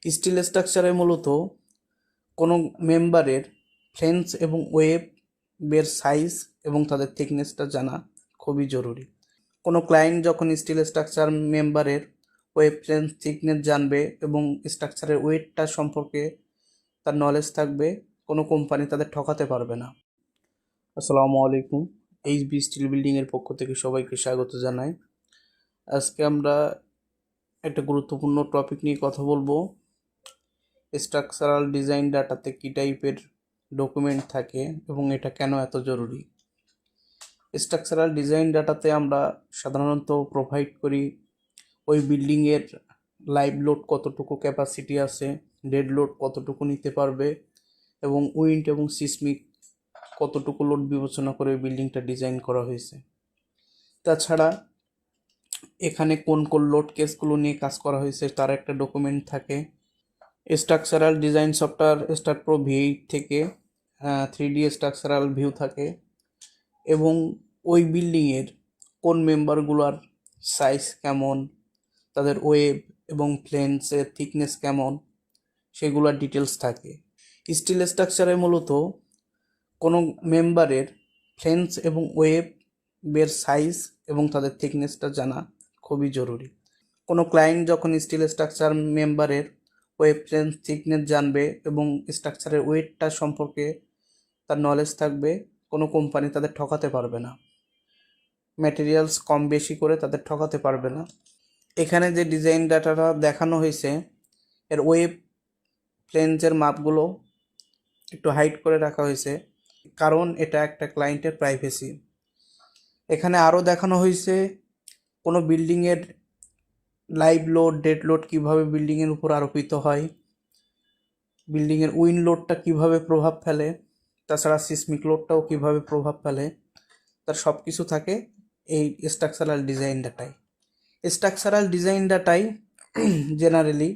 Still স্ট্রাকচারে মূলত কোনো মেম্বারের ফ্লেঞ্জ এবং ওয়েবের সাইজ এবং তাদের থিকনেসটা জানা খুবই জরুরি। কোনো ক্লায়েন্ট যখন স্টিল স্ট্রাকচার মেম্বারের ওয়েব ফ্লেঞ্জ থিকনেস জানবে এবং স্ট্রাকচারের ওয়েটটা সম্পর্কে তার নলেজ থাকবে, কোনো কোম্পানি তাদের ঠকাতে পারবে না। আসসালামু আলাইকুম, এইচবি স্টিল বিল্ডিংয়ের পক্ষ থেকে সবাইকে স্বাগত জানাই। আজকে আমরা একটা গুরুত্বপূর্ণ টপিক নিয়ে কথা বলবো। স্ট্রাকচারাল ডিজাইন ডাটাতে কী টাইপের ডকুমেন্ট থাকে এবং এটা কেন এত জরুরি। স্ট্রাকচারাল ডিজাইন ডাটাতে আমরা সাধারণত প্রোভাইড করি ওই বিল্ডিংয়ের লাইভ লোড কতটুকু ক্যাপাসিটি আছে, ডেড লোড কতটুকু নিতে পারবে এবং উইন্ড এবং সিসমিক কতটুকু লোড বিবেচনা করে বিল্ডিংটা ডিজাইন করা হয়েছে। তাছাড়া এখানে কোন কোন লোড কেসগুলো নিয়ে কাজ করা হয়েছে তার একটা ডকুমেন্ট থাকে। Structural design software start pro V8 থেকে 3D স্ট্রাকচারাল ভিউ থাকে এবং ওই বিল্ডিংয়ের কোন মেম্বারগুলোর সাইজ কেমন, তাদের ওয়েব এবং ফ্লেঞ্জের থিকনেস কেমন, সেগুলোর ডিটেলস থাকে। স্টিল স্ট্রাকচারে মূলত কোনো মেম্বারের ফ্লেঞ্জ এবং ওয়েবের সাইজ এবং তাদের থিকনেসটা জানা খুবই জরুরি। কোনো ক্লায়েন্ট যখন স্টিল স্ট্রাকচার মেম্বারের ওয়েব ফ্লেঞ্জ থিকনেস জানবে এবং স্ট্রাকচারের ওয়েটটা সম্পর্কে তার নলেজ থাকবে, কোনো কোম্পানি তাদের ঠকাতে পারবে না, ম্যাটেরিয়ালস কম বেশি করে তাদের ঠকাতে পারবে না। এখানে যে ডিজাইন ডাটাটা দেখানো হয়েছে এর ওয়েব ফ্লেঞ্জের মাপগুলো একটু হাইড করে রাখা হয়েছে, কারণ এটা একটা ক্লায়েন্টের প্রাইভেসি। এখানে আরও দেখানো হয়েছে কোনো বিল্ডিংয়ের লাইভ লোড, ডেড লোড কীভাবে বিল্ডিংয়ের উপর আরোপিত হয়, বিল্ডিংয়ের উইন্ড লোডটা কীভাবে প্রভাব ফেলে, তাছাড়া সিসমিক লোডটাও কীভাবে প্রভাব ফেলে, তার সব কিছু থাকে এই স্ট্রাকচারাল ডিজাইন ডাটায়। স্ট্রাকচারাল ডিজাইন ডাটায় জেনারেলি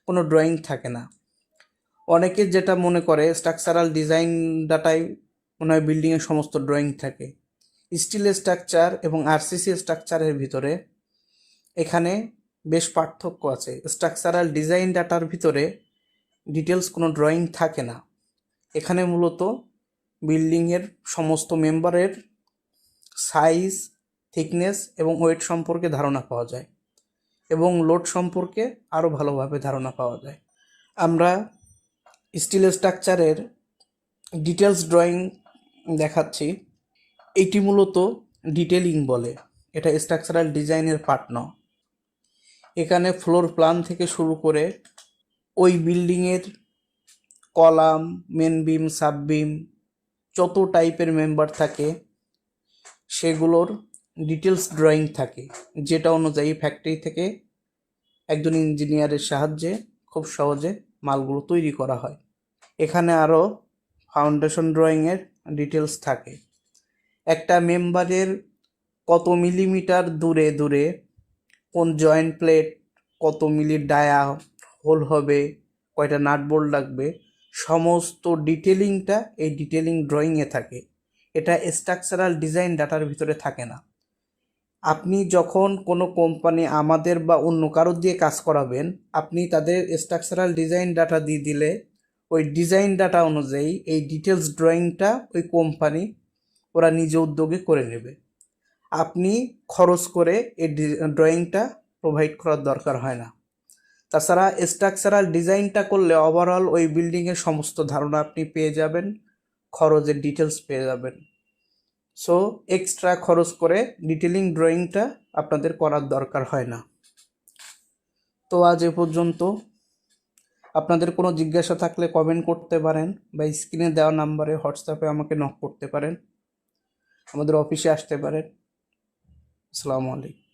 কোনো ড্রয়িং থাকে না। অনেকে যেটা মনে করে স্ট্রাকচারাল ডিজাইন ডাটায় মনে হয় বিল্ডিংয়ের সমস্ত ড্রয়িং থাকে। স্টিল স্ট্রাকচার এবং আরসিসি স্ট্রাকচারের ভিতরে এখানে বেশ পার্থক্য আছে। স্ট্রাকচারাল ডিজাইন ডাটার ভিতরে ডিটেলস কোনো ড্রয়িং থাকে না। এখানে মূলত বিল্ডিংয়ের সমস্ত মেম্বারের সাইজ, থিকনেস এবং ওয়েট সম্পর্কে ধারণা পাওয়া যায় এবং লোড সম্পর্কে আরও ভালোভাবে ধারণা পাওয়া যায়। আমরা স্টিল স্ট্রাকচারের ডিটেলস ড্রয়িং দেখাচ্ছি। এটি মূলত ডিটেলিং বলে, এটা স্ট্রাকচারাল ডিজাইনের পার্ট নয়। এখানে ফ্লোর প্ল্যান থেকে শুরু করে ওই বিল্ডিংয়ের কলাম, মেন বিম, সাব বিম, যত টাইপের মেম্বার থাকে সেগুলোর ডিটেলস ড্রয়িং থাকে, যেটা অনুযায়ী ফ্যাক্টরি থেকে একজন ইঞ্জিনিয়ারের সাহায্যে খুব সহজে মালগুলো তৈরি করা হয়। এখানে আরও ফাউন্ডেশন ড্রয়িংয়ের ডিটেলস থাকে। একটা মেম্বারের কত মিলিমিটার দূরে দূরে কোন জয়েন্ট প্লেট, কত মিলি ডায়া হোল হবে, কয়টা নাট বোল্ট লাগবে, সমস্ত ডিটেলিংটা এই ডিটেলিং ড্রয়িংয়ে থাকে। এটা স্ট্রাকচারাল ডিজাইন ডাটার ভিতরে থাকে না। আপনি যখন কোনো কোম্পানি আমাদের বা অন্য কারোর দিয়ে কাজ করাবেন, আপনি তাদের স্ট্রাকচারাল ডিজাইন ডাটা দিয়ে দিলে ওই ডিজাইন ডাটা অনুযায়ী এই ডিটেলস ড্রয়িংটা ওই কোম্পানি ওরা নিজে উদ্যোগে করে নেবে। আপনি খরচ করে এই ড্রয়িংটা প্রোভাইড করার দরকার হয় না। তাছাড়া স্ট্রাকচারাল ডিজাইনটা করলে ওভারঅল ওই বিল্ডিংয়ের সমস্ত ধারণা আপনি পেয়ে যাবেন, খরচের ডিটেলস পেয়ে যাবেন। সো এক্সট্রা খরচ করে ডিটেলিং ড্রয়িংটা আপনাদের করার দরকার হয় না। তো আজ এ পর্যন্ত। আপনাদের কোনো জিজ্ঞাসা থাকলে কমেন্ট করতে পারেন বা স্ক্রিনে দেওয়া নাম্বারে হোয়াটসঅ্যাপে আমাকে নক করতে পারেন, আমাদের অফিসে আসতে পারেন। আসসালামু আলাইকুম।